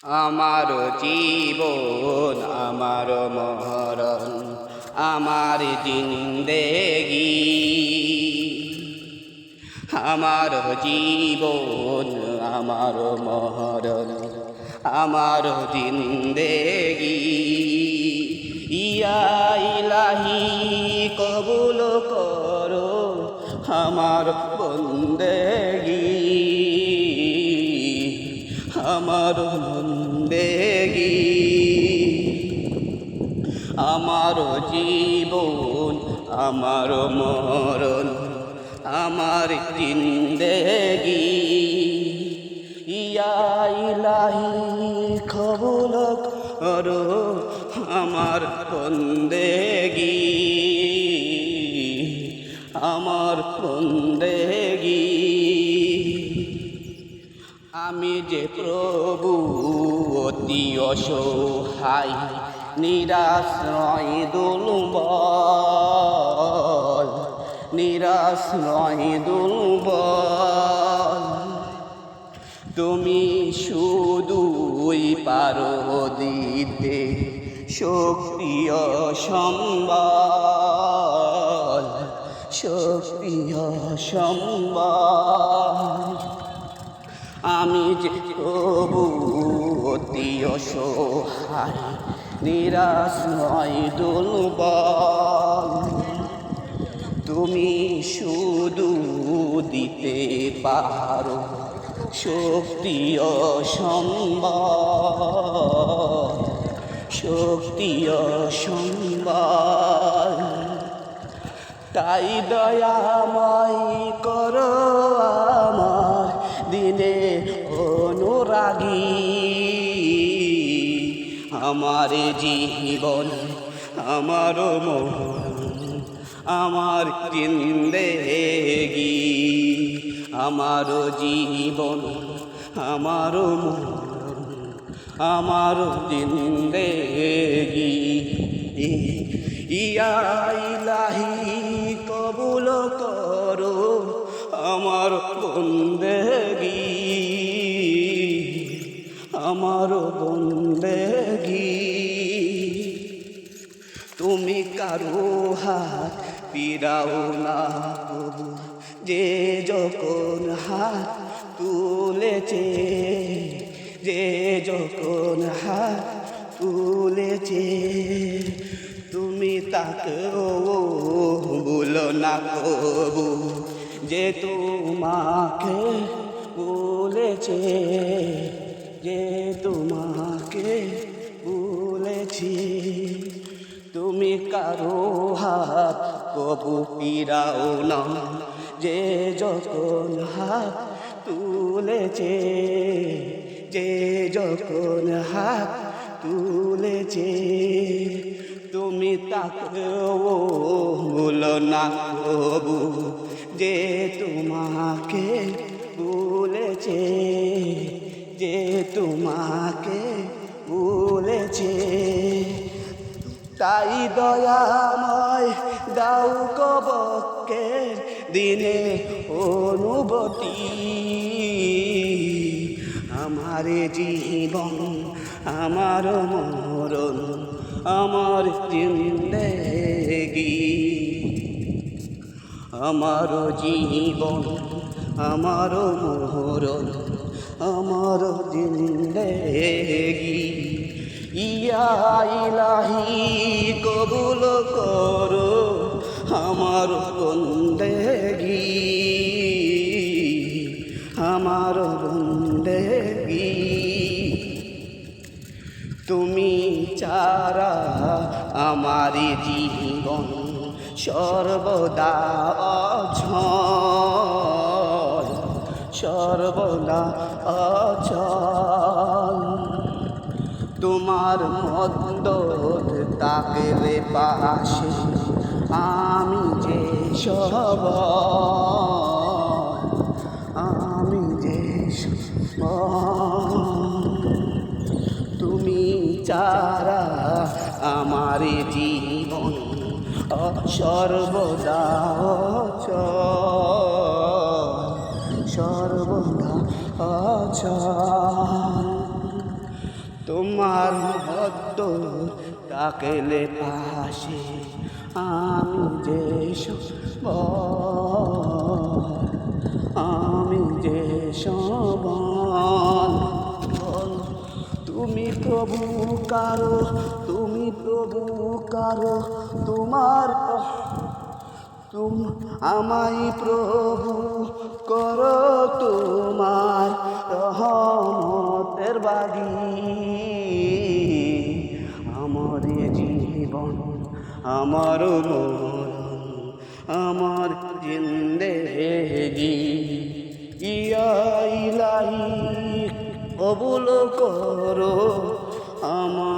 আমার জীবন আমার মরণ আমার জিন্দেগি, আমার জীবন আমার মরণ আমার জিন্দেগি। ইয়া ইলাহি কবুল করো আমার বন্দেগি, আমার বন্দেগি। আমার জীবন আমার মরণ আমার জিন্দেগি। ইয়া ইলাহি কবুল করো আমার বন্দেগি, আমার বন্দেগি। আমি যে প্রভু অতি অসহায় নিরাশ্রয় দুর্বল, নিরাশ্রয় দুর্বল। তুমি শুধুই পারো দিতে শক্তি ও সম্বল, শক্তি ও সম্বল। আমি যে প্রভু অতি অসহায় নিরাশ্রয় দুর্বল, তুমি শুধু দিতে পারো শক্তি ও সম্বল, শক্তি ও সম্বল। তাই দয়াময় করো আমার দিনে অনুরাগী, আমার জীবন আমার মরণ আমার জিন্দেগি, আমার জীবন আমার মরণ আমার জিন্দেগি। ইয়া ইলাহি কবুল করো আমার বন্দেগি, আমার বন্দেগি। তুমি কারো হাত পিরাও না প্রভু, যে যখন হাত তুলেছে, যে যখন হাত তুলেছে। তুমি তাকেও ভুলো না প্রভু, যে তোমাকে বলেছে, যে তোমাকে বলেছি। তুমি কারো হাত কবু পিরাও না, যে যখন হাত তুলেছে, যে যখন হাত তুলেছে। তুমি তাকেও ভুলো না প্রভু, যে তোমাকে বলেছে, যে তোমাকে বলেছে। তাই দয়াময় দাও কবকের দিনে অনুভূতি, আমার জীবন আমার মরণ আমার জিন্দেগি, আমার জীবন আমার মরণ আমার জিন্দেগি। ইয়া ইলাহি কবুল করো আমার বন্দেগি, আমার বন্দেগি। তুমি ছাড়া আমার জীবন সর্বদা অচল, সর্বদা অচল। তোমার মদ্দত তাকলে পাশে আমি যে সবল, আমি যে সবল। তুমি ছাড়া আমার জীবন সর্বদা অচল, সর্বদা অচল। তোমার মহত্তর ডাকলে পাশে আমি যে সবল, আমি যে সবল। তুমি প্রভু কারো, তুমি প্রভু কারো, তোমার আমায় প্রভু করো তোমার রহমতের বাড়ি। আমার জীবন, আমার মরণ, আমার জিন্দেগি ইয়া ইলাহি কবুল করো আমার